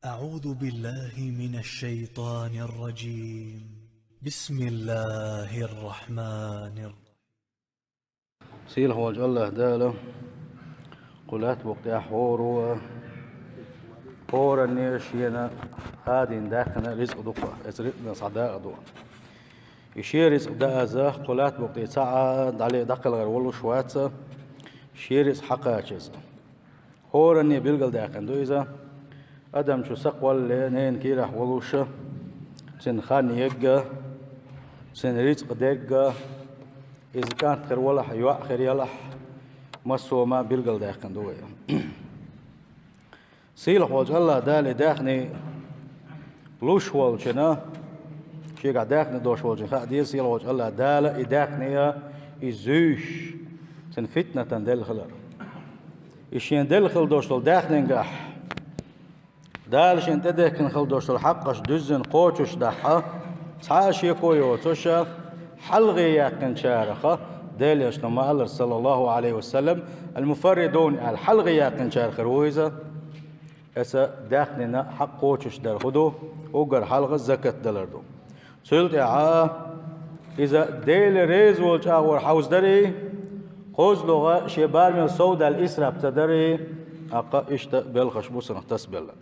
أعوذ بالله من الشيطان الرجيم. بسم الله الرحمن الرحيم. سيل هو الله داله قلات وقت أحور فور النيشينا هادين داخنا رزق دقة رزقنا صداء دوا يشير رزق دازه قلات وقت ساعة عليه دقل غير ولو شواتة شيرس حقاچس هور الني بيلقل داخن دو إذا أدم شو سقوال نين كيرح ولوشة سن خان يجا سن رزق دقة إذا كانت خير ولح يوأ خير يلح مسو ما بيلقل داخن دو سيل حوج الله دالي داخني لوش والجنا شيء قاعد داخني دوش والجنا خادي سيل حوج الله دالة إداخني إزوش سن فتنة دلخلر إشين دلخل دوشل داخني نجح دالش انت داخن خل دوشل حقش دزن قوتش دحا تعاش يكويو توشا حلغي يقن شارخه دالش لما الله صلى الله عليه وسلم المفردون الحلغي يقن شارخ رويزه اسا داخلنا حق قوتش در خدو وقر حلغ الزكاة دلردو سلت إذا ديل ريز والج أغور حوز دري خوز لغة شبار من صود الإسراب تدري أقا إشتا بلخش بوسن اختص بلا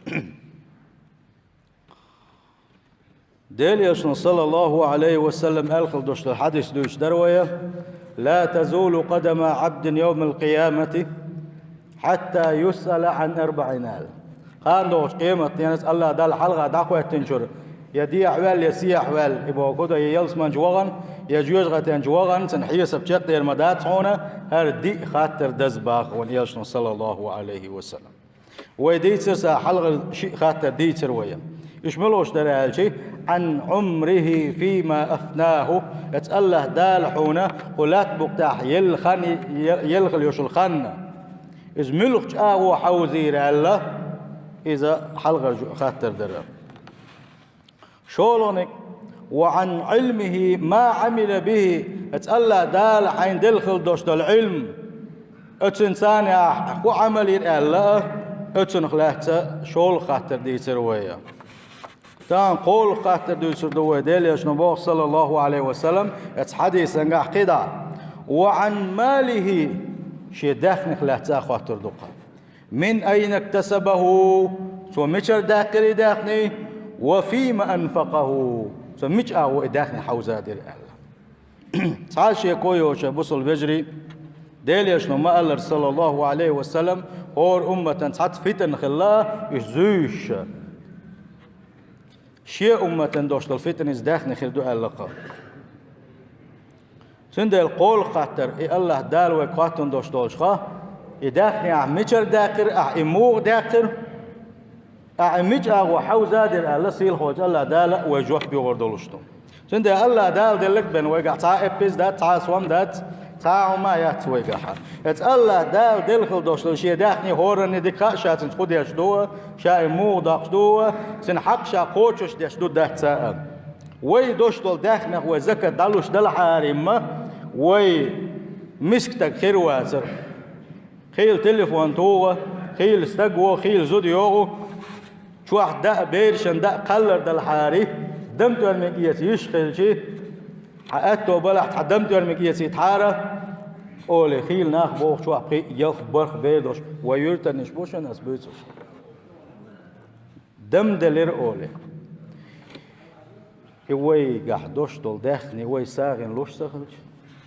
ديل يشن صلى الله عليه وسلم ألخل دوشت الحديث دوش دروية لا تزول قدم عبد يوم القيامة حتى يسأل عن 40 نال قال دوش قيمة ينس الله دال حلقة دعوة تنشر يدي أحوال يسي أحوال يبقى كده يلس من جوغن يجوز غتين جوغن سنحيس بشق دير مدات هنا هر دي خاطر دزباخ ونيلشن صلى الله عليه وسلم ويدي تسا حلقة شيء خاطر دي ترويه يشملوش دلال شيء عن عمره فيما أفناه يتأله دال حونا قلات بقتاح يلخل يوش الخن إذ ملوش آغو حوزير الله إذا حلقة خاطر درب شولونك وعن علمه ما عمل به اتألا دال حين دلخل دوش دل علم اتنسان احكو عملي الله اتنخلهت شول خاطر دي تروية تان قول خاطر دي تروية ديل يشنبوخ صلى الله عليه وسلم اتحديث انقاح قدا وعن ماله شي داخل خلهت خاطر دقا من أين اكتسبه سوميشر داخلي داخلي وفيما أنفقه سوميش أو داخلي حوزات الله تعال شيء كويوش بوصل بجري ديليش ما الله صلى الله عليه وسلم اور أمة تعت فتن خلا يزوش شيء أمة دوش الفتن إز داخلي خلدو ألقى سند القول خاطر إيه الله دال وقاتن دوش دولشخا إداخني أعميشر داخر أعموغ داخر أعميش أغو حوزاد الله سيل خوج الله دال وجوح بيغردولشتو سند الله دال دلك بن ويقع تا إبس دات تا سوام دات تا وما يات ويقعها إت الله دال دلخل دوشتو شي داخني هورني دكا شاتن خود يشدوه شا إموغ داقشدوه سن حق شا قوتش ديشدو دات ساء وي دوشتو داخني هو زكاة دالوش دل حارمة وي مسكتك خير واسر خيل تليفون توه خيل استقوى خيل زوديوغو شو واحد دا بيرشن دا قلر دا الحاري دمتو المكية يشخل شي حقاتو بلح حدمتو المكية يتحارة أولي خيل ناخ بوخ شو واحد يلخ برخ بيدوش ويرتن نشبوشن أسبيتوش دم دلير أولي وي قحدوش دول داخني وي ساغن لوش ساخلش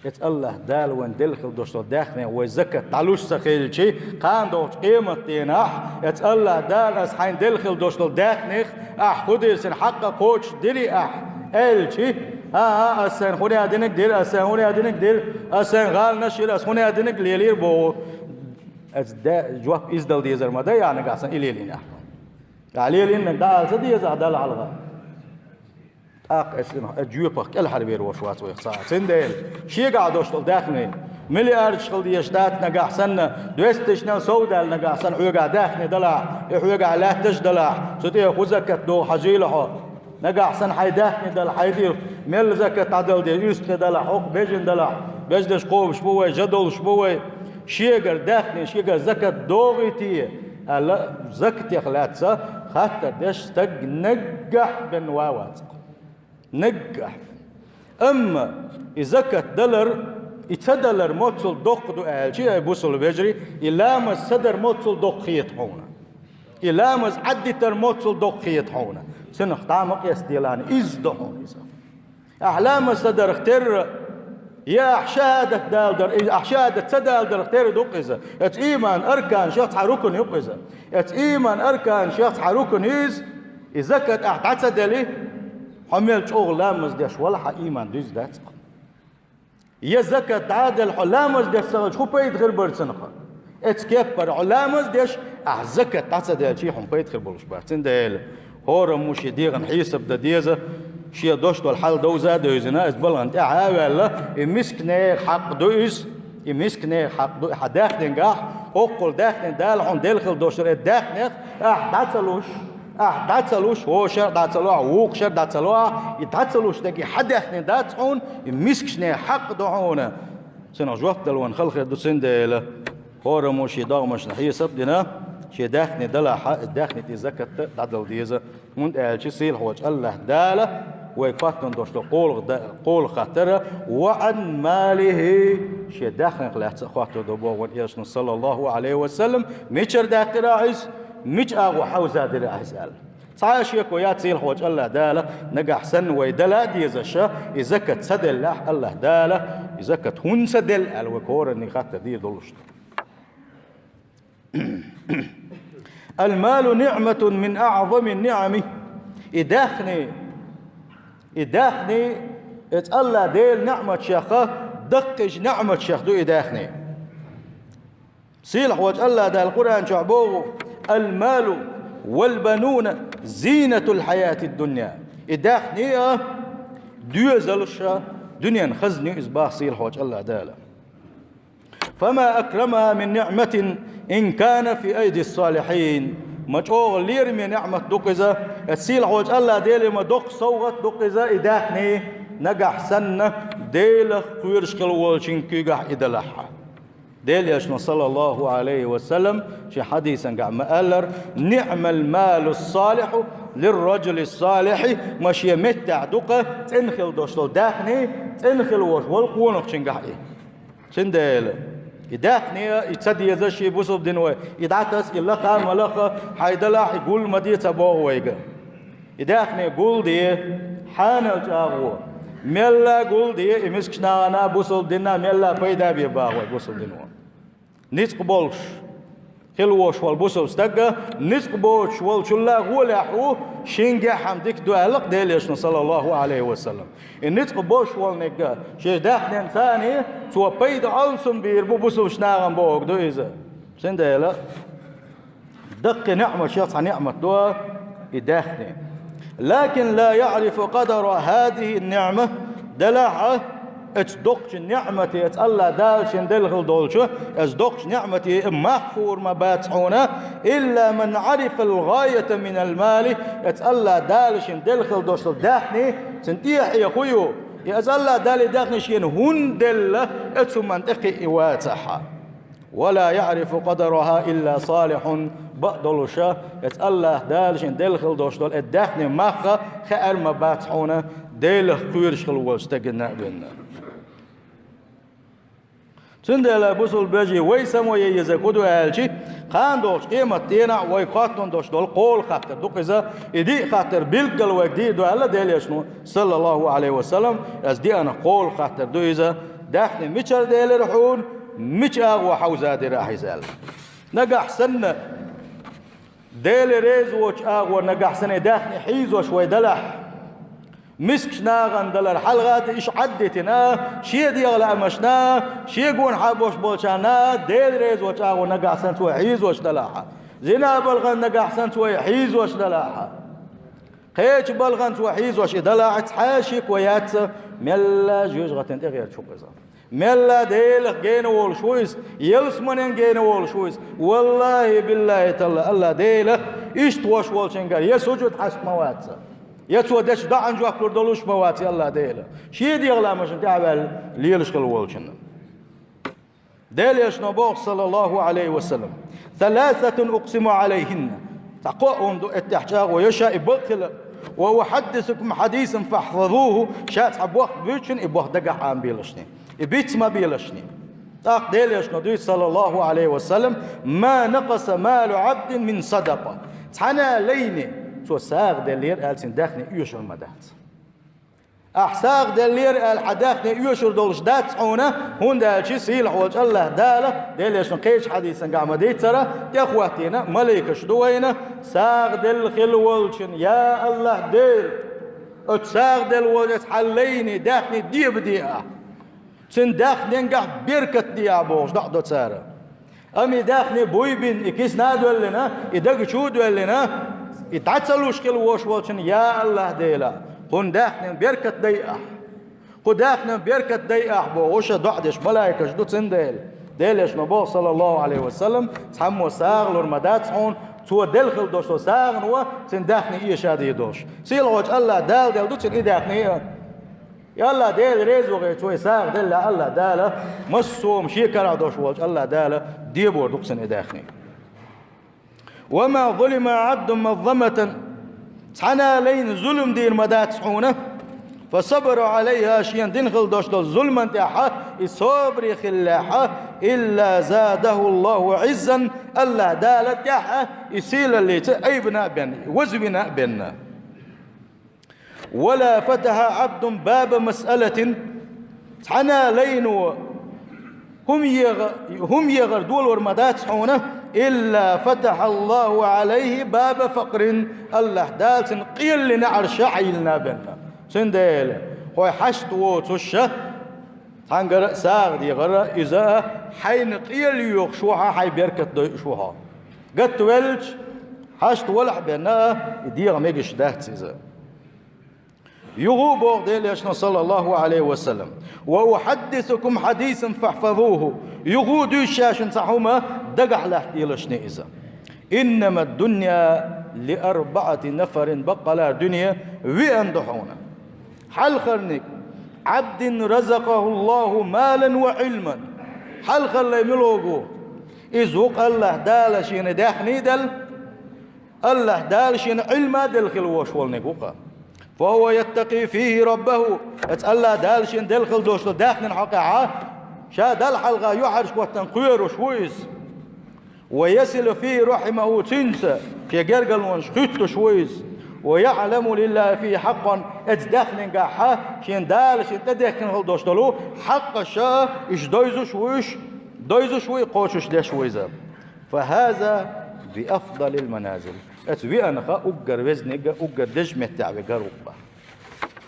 ات الله دال وان دلخل دوش داخني وزكاة تعلوش سخيل شي قان دوش قيمة تيناح ات الله دال اس حين دلخل دوش داخني اح خدي سن حقا قوش دلي اح ال شي ها اسن خوني ادينك دير اسن خوني ادينك دير اسن غال نشير اس خوني ادينك ليلير بو از دا جواب ازدل ديزر ما دا يعني قاسن اليلين عليلين دا سدي زعدل على الغا اسمه أجيبك الحربير وشوات ويخصات سندل شيء قاعد وشتل داخني مليار شغل ديشتات نجاح سنة دوستشنا سودال نجاح سنة حوجا داخني دلع حوجا لا تجدلع ستيه خزكة دو حجيله نجاح سنة حي داخني دلع حيدير مل زكاة عدل دي يست دلع حق بيجن دلع بيجدش قوم شبوه جدول شبوه شيء قاعد داخني شيء قاعد زكاة دوغيتي ألا زكت يخلاتسا خاطر ديش تق نجح بن واوات نجح أما إذا كت دلر يتدلر موتل دق دو ألشي بوصل بجري إلا صدر موتل دق خيط حونا إلا عدتر موتل دق خيط حونا سنختامق يستيلان إز دهون إذا أحلام صدر اختر يا أحشادة دالدر أحشادة تدالدر اختر دق إذا ات إيمان أركان شخص حروكن يق إذا ات إيمان أركان شخص حروكن إذا كت أحتعت دلي حمل شغل لامز ديش ولا إيمان دوز دات يا زكاة عادل علامز ديش سغل شو بيت غير برسنخا اتكبر علامز ديش زكاة تعصد شي حم بيت غير برش بارتين ديل هور مش يديغن حيسب ديزه شي دوشتو الحال دوزا دوزنا اسبلغن تاع ولا يمسكني حق دوز يمسكني حق دو حداخن قاح اقول داخن دال حون دلخل دوشر داخن داتلوش داتلوش هو شر داتلوع ووق شر داتلوع يداتلوش دقي حداخن داتحون يمسكني حق دوحونا سنه جوقت دلون خلخ دوسين ديل هور مش يداغ مش نحيسب دينا شي داخني دلا داخني تزكت دادل ديزا مند الشي سيل هوج الله داله ويقاتن دوشتو قول خاطر وعن ماله شي داخن خلات خاطر دبو ونيشن صلى الله عليه وسلم ميشر داخل عيس ميش اغو حوزا دل احسال صايش يكو يا سيل هوج الله داله نجح سن ويدلا ديزا شا يزكت سدل الله داله يزكت هون سدل الوكور اني خاطر دي دولشت المال نعمة من أعظم النعم إداخني اتقال ديل نعمة شيخة دقج نعمة شيخ دو إداخني سيلح وجه دا القرآن شعبوه المال والبنون زينة الحياة الدنيا إداخني دوزلشا دنيا خزني إزباح سيلح وجه الله دالا فما أكرمها من نعمة إن كان في أيدي الصالحين مجوغ لير من نعمة دقزة السيل حوج الله ديلي ما دق صوغت دقزة إداخني نجح سنة ديل قويرش قلوالشين كيجح إدلحها ديل يشنا صلى الله عليه وسلم شي حديثا قام قالر نعم المال الصالح للرجل الصالح مش يمتع دقة تنخل دوشتو داخني تنخل وش والقونق شنجح إيه شنديل يداخني يتصدي يزشي بوسب دينوي يدعتس إلا قام ملخ حيدلح يقول مدية بوه ويقى يداخني يقول دي حانا جاغو ميلا قول دي يمسكشنا أنا بوسب دينا ميلا بيدا بيباغوي بوسب دينوي نسق بولش خلوش والبوسب استقى نسق بولش والشلا غول يحو شينجا حمدك دوالق ديليشنا صلى الله عليه وسلم النسق بولش والنقى شي داخل ثاني سوى بيد علسن بيربو بوسب شناغن بوغ دو إذا سين ديلا دق نعمة شخص نعمة دوا يداخل لكن لا يعرف قدر هذه النعمة دلعه اتدقش نعمتي اتالله دالش دلغل دولشه اتدقش نعمتي مغفور ما باتحونه الا من عرف الغايه من المال اتالله دالش دلغل دوش داخني سنتيح يا خويو يا اتالله دالي داخني شين هون دل اتسو منطقي ايواتها ولا يعرف قدرها الا صالح بقدلشه اتالله دالش دلغل دوش دول الداخني مخ خير ما باتحونه دل خيرش خلوش تجنا بنا سندلا بوسل بيجي ويسمو يزكودو ألشي خان دوش قيمة تينا ويقاتن دوش دول قول خاطر دوك إذا إدي خاطر بيلقل ويدي دو ألا ديل يشنو صلى الله عليه وسلم أز دي أنا قول خاطر دو إذا داخل ميشر ديل رحون ميش أغوى حوزات راح يزال نقح سنة ديل ريز وش أغوى نقح سنة داخل حيز وشوي دلح مسكش ناغن دلر حلقات إيش عدتنا شيء ديغلا مشنا شيء قون حابوش بولشانا ديل ريز وش أغو نقع سنت وحيز وش دلاحا زنا بلغن نقع سنت وحيز وش دلاحا قيش بلغن وحيز وش دلاحت حاشك ويات ملا جوج غتن تغير شو قزا ملا ديل جين وول شويس يلسمنين جين وول شويس والله بالله تلا الله ديل إيش توش وول شنقر يسجد حسب موات يتسوى داش دعن جوا كل دلوش مواتي الله ديله شيء ديغلا مش تعبل ليلش كل والشنا ديل يشنبوغ صلى الله عليه وسلم 3 أقسم عليهن تقوهم دو التحجاغ ويشاء بقل وأحدثكم حديثا فاحفظوه شات حبوخ بيوشن إبوخ دقا عام بيلشني إبيت ما بيلشني تاق ديل يشنبوغ صلى الله عليه وسلم ما نقص مال عبد من صدقة تحنا ليني سو ساغ دلير ألسن داخني يوشر مدات أحساق دلير الحداخني يوشر دولش دات حونا هون دالشي سيلح وجه الله داله ديل يشن قيش حديثا قام ديترا يا اخواتينا مليكش دوينا ساغ دل خلولشن يا الله ديل اتساغ دل وجه حليني داخني دي بديئة سن داخني نقح بركة ديا بوش دعدو تسارة أمي داخني بويبين إكيس نادو لنا إدق شودو لنا يتعتسلوش خلوش وشن يا الله ديلا قن داخن بركة ديئة قن داخن بركة ديئة بوش دعدش ملايكة جدو تنديل ديلش نبوه صلى الله عليه وسلم تحمو ساغ لرمدات حون تو دلخل دوش تو ساغ نوا تنداخن إيش هذه دوش سيل وجه الله دال دل دو تن إداخن يلا ديل ريز وغي توي ساغ دل الله داله مسو مشي كرا دوش وجه الله داله ديبور دوكسن إداخن وما ظلم عبد مظلمة تحنا لين ظلم دير مدات حونه فصبر عليها شيئا دنخل دوش دول ظلما تاحا يصبر خلاحا إلا زاده الله عزا الله دالت تاحا يسيل اللي تعيبنا بنا وزبنا بنا ولا فتح عبد باب مسألة تحنا لين هم يغردول ورمدات حونه إلا فتح الله عليه باب فقر الله دالتن قيل لنا عرشا حيلنا بنا سنديل هو حشت وتشة تنقر ساغ دي غرا إذا حين قيل يخشوها حي بركة شوها قد تولج حشت ولح بنا يديغ ميقش دهت إذا يغوب ديليشنا صلى الله عليه وسلم وأحدثكم حديثا فاحفظوه يغود الشاشن صحوما دقح لحديلشنا إذا إنما الدنيا ل4 نفر بقى دنيا ويندحونا حل خرنك عبد رزقه الله مالا وعلما حل خر يملوغو إذ وق الله دال شين داخني دل الله دال شين علما دل خلوش والنقوقا فهو يتقي فيه ربه الله دال شين دل خل دوش داخن حقعه شا دل حلقة يحرش وتنقير وشويز ويصل فيه رحمه تنسى في قرقل ونشخط شويز ويعلم لله فيه حقا اتدخن قاحا شين دال شين تدخن هل دوش دلو حق شا اش دويزو شوي قوشش ده شويزا فهذا بأفضل المنازل اتوي أنخا أقر وزنك أقر دجمة تعبي قروبا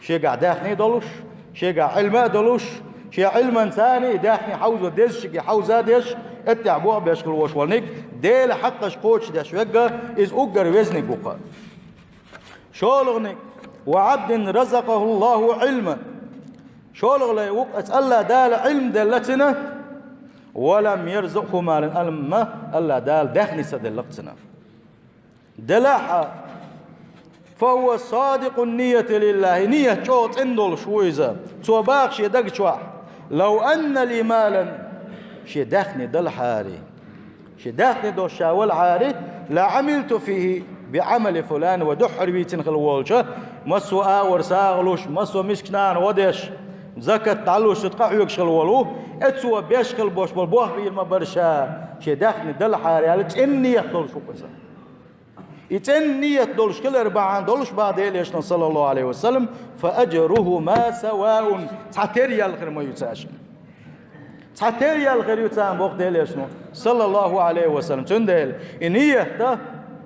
شي قاع داخني دلوش شي قاع علماء دلوش شي علما ثاني داخني حوزو ديش شي حوزا ديش التعبوع بيشكل وشوالنك ديل حقش قوش داش وقا إز أقر وزنك وقا شولغنك وعبد رزقه الله علما شولغ وقت الله دال علم دلتنا ولم يرزقه مالا ألما الله دال داخني سدلقتنا دلاحة فهو صادق النية لله نية شوط اندول شويزة توباق شي دق شواح لو أن لي مالا شي داخني دل حاري شي داخني دو شاول حاري لعملت فيه بعمل فلان ودحر بيتن خلوالشة مسو آور ساغلوش مسو مشكنان وديش زكاة تعلوش تقع يكشل ولو اتسوى بيشكل بوش بالبوح بي المبرشا شي داخني دل حاري قالت إني يخدل شو قصة إتنية دولش كل 4 دولش بعد إليشنا صلى الله عليه وسلم فأجره ما سواء تعتري الخير ما يتاشن تعتري الخير يتان بوقت إليشنا صلى الله عليه وسلم تندل إنية تا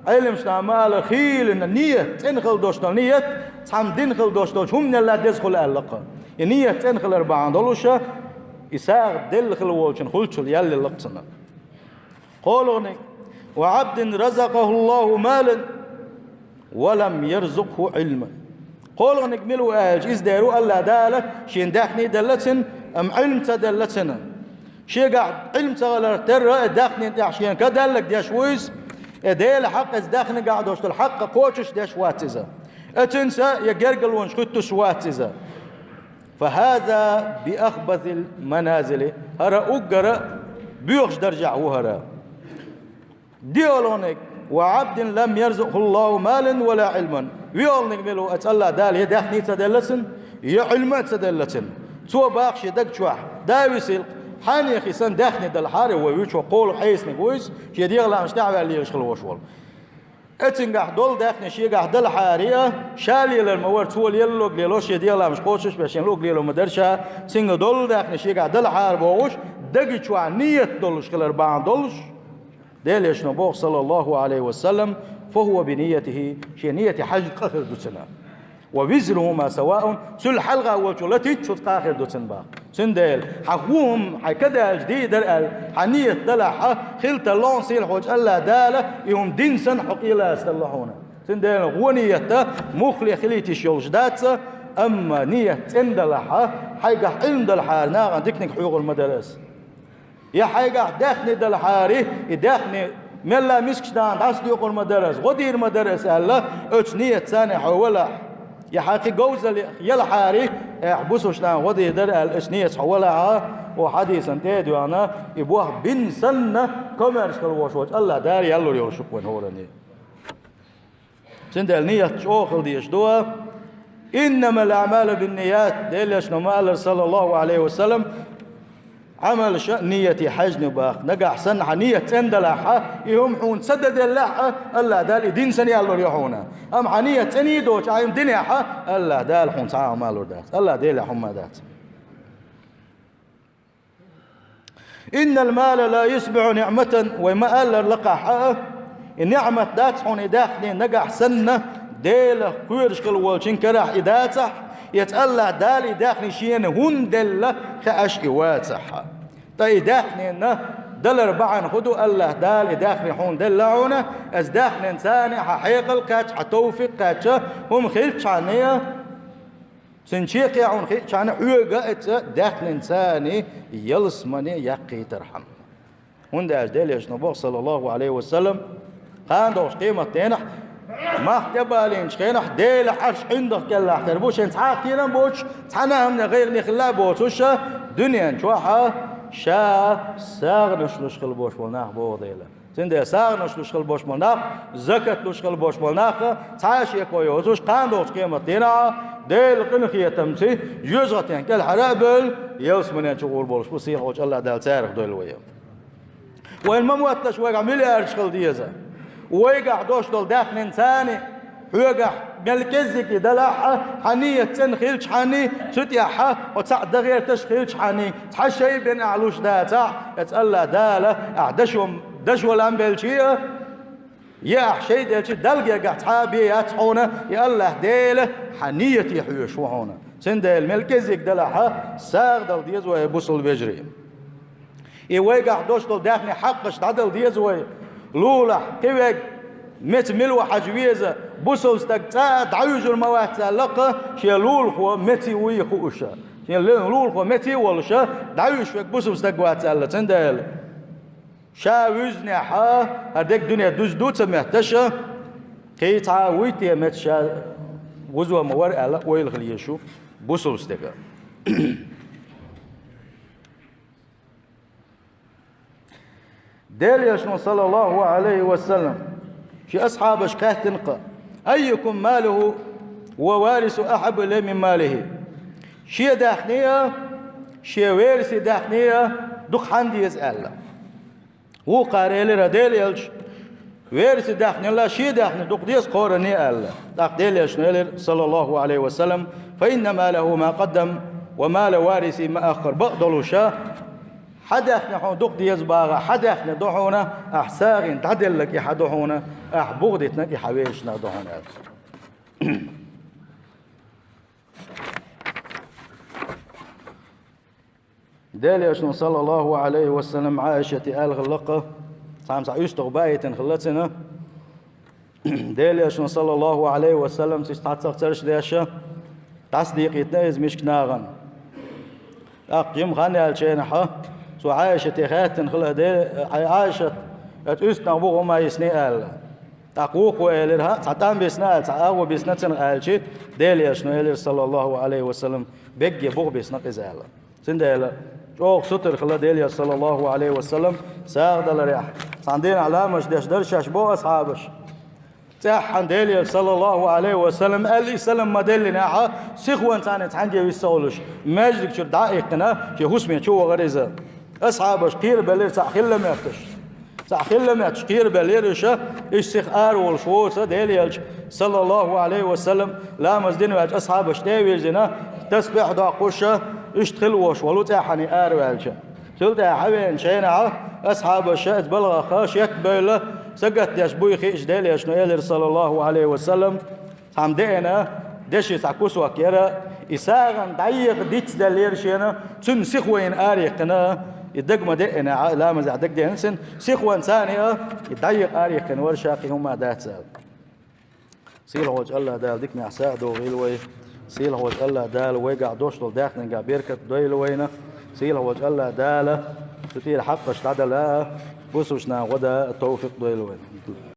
علم شنامال خيل إن النية تنخل دوشنا نية تام دنخل دوشنا هم من الله دخل اللقاء إنية تنخل 4 دولشة إساق دلخل والشن خلشل يالي اللقصنا قولوني وعبد رزقه الله مالا ولم يرزقه علما قولوا نكملوا ايش ازداروا الله داله شين داخني دلتن ام علم تدلتنا شي قاعد علم تغلر ترى داخني داشين كدلك داش ويز اديل حق داخني قاعد وش الحق قوتش داش واتزا اتنسى يقرقل ونشخط شواتزا فهذا باخبث المنازل هرا اقرا بيوخش درجة وهرا ديولونك وعبد لم يرزقه الله مالا ولا علما ويولنك ملو أتسأل دال يدخني تدلسن يعلم تدلسن تو باقش دق شوح داويسل حاني خيسان دخني دل حاري ويشو قول حيسنك ويس شي لا مش تعب اللي يشغل وشول اتنقح دول دخني شي قح دل حاريه شالي للمور تول يلوك ليلو شي لا مش قوشش باشين لوك ليلو مدرشا سنگ دول دخني شي قح دل حار بوش دقي شو نية دولش خل 4 دولش ديلش نبوغ صلى الله عليه وسلم فهو بنيته شي نية حج قخر دو سنة ووزرهما سواء سل حلقة وشلتي تشوف قاخر دو سن باق سندل حقوهم حكدا جديد حنية دلحة خلت اللون سيل حوج الله دالة يوم دين سن حقيلة استلحونا سندل غونية مخلي خليتي شولجدات أما نية اندلحة حيقح عند الحار ناغا ديكنك حيوغ المدرس يا حيقح داخني دلحاري داخني ملا مسكش دان داس ديوغ المدرس غدير مدرس الله اتش نية ثاني حولا يا حقي جوزل يلا حاري احبسوش لان غدي در الاشنيه حولها وحديثا تيدو انا يبوه بن سنه كوميرش كلوش الله دار يلو يوشك وين هورني سند النيه شوخل ديش دوا انما الاعمال بالنيات دلش نمال صلى الله عليه وسلم عمل نية حج نباخ نجح سن حنية اندلحة يهم حون سدد اللحة الله دال دين سني الله يحونا أم حنية تني دوش عايم دنيحة الله دال حون ساعة مالور دات الله ديل حما دات إن المال لا يسبع نعمة وما قال لقى النعمة دات حون داخلي نجح سنة ديل كويرش كل والشين كراح إداتح يتألع دالي داخني شيئا هون دل خاش إواتح طيب داخني إنه دل 4 خدو الله دالي داخني حون دلعونا از داخني إنساني حقيقل كاتش حتوفق كاتش هم خيلتش عنيا سنشيق يعون خيلتش عنيا حيوغا داخني إنساني يلسمني يقي ترحم هون داش دالي يشنبوغ صلى الله عليه وسلم قان دوش قيمة تينح ما احتبالين شخينا ديل حش عندك كلا احتربوش انت حاكينا بوش تحنا هم غير نخلا بوش دنيا شوحة شا ساغنش لشخل بوش ملناخ بو ديلا سنده ساغنش لشخل بوش ملناخ زكاة لشخل بوش ملناخ تعاش يكوي وزوش قاندوش قيمة تينا ديل قنخية تمسي جوزغتين كالحرابل يوس من ينشغول بولش بصيح وش الله دال تاريخ دول ويا وين ما موتش ويقع مليار شخل ديزا ويقع دوش دول داخل إنساني ويقع ملكزك دلحة حنية تنخيلش حني تتيحة وتسعد غير تشخيلش حني تحشي بين أعلوش داتا يتألا دالة أعدشهم دشو الأنبيلشية يا حشي دلشي دلقيا قاعد حابي يتحونا يا الله ديله حنية يحيوش وحونا سنده الملكزك دلحة ساغ دل ديزو يبوصل بجري ويقع دوش دول داخل حقش دل ديزو لولا كيف مت ملو حجويزة بوسوس تقطع دعوج الموات لقى شلول هو متي ويخوشة شلول هو متي والشة دعوج فيك بوسوس تقوات الله تندل شاوزني حا هديك دنيا دوز دوت مهتشة كي تعويتي متشا وزوا موار الله ويلغلي شو بوسوس تقا ديل يشنو صلى الله عليه وسلم في أصحاب أشكاه تنقى أيكم ماله ووارث أحب إليه من ماله شيء داخنية شيء وارث داخنية دق حندي يسأل هو قارئ لي رديل يلش وارث داخنية الله شيء داخنية دق ديس قارني الله دق ديل يشنو صلى الله عليه وسلم فإن ماله ما قدم ومال وارث ما أخر بقدلوا شاه حدثنا حون دق ديز باغا حدثنا دحونا أحساغين تعدل لك يحدحونا أحبغدتنا يحويشنا دحونا دالي أشنو صلى الله عليه وسلم عائشة آل غلقة سامسا يستغ باية خلتنا دالي أشنو صلى الله عليه وسلم سيستعطق ترش داشا تصديق يتنايز مشك ناغن أقيم غاني الشينحة سو عائشة تخاتن خلا دي عائشة اتوستنا بوغو ما يسني آل تقوق وإلرها تعتام بيسنا تعاو بيسنا تنغالشي ديلي أشنو إلر صلى الله عليه وسلم بيجي بوغ بيسنا قزالة سندالة أوه ستر خلا ديليا صلى الله عليه وسلم ساغد الريح عندنا علامة داش درشاش بو أصحابش تاحن ديليا صلى الله عليه وسلم قال سلم ما دلنا سيخوان تاني تحنجي ويسولش ماجدك شر دقيقنا شي حسمي شو غريزة أصحابش قير بلير تحخيل لم يفتش تحخيل لم يفتش قير بليرش إيش سيخ آرول شوصة ديليا صلى الله عليه وسلم لا مزدين واج أصحابش تاويل زنا تسبح دا قشة اشتغل وش ولو تاحني آروالش سلت حوين شينا أصحاب الشأت بلغ خاش يكبل سقط يشبوي خيش ديل يشنو صلى الله عليه وسلم حمدنا دشي ساكوس وكيرا إساغن ضيق ديت دلير شينا تن سخوين آريقنا يدق ما دقنا لا مزع دق دهنسن سخوين ثانية يضيق آريقنا ورشاقي هما دات سال سيل هوج الله دال ديك معساء دو غيلوي سيل هوج الله دال ويقع دوشتل داخل قا بيركت دويلوينا سيل هوج الله دال تطير حقش تعدل بوسوشنا غدا التوفيق دويلوين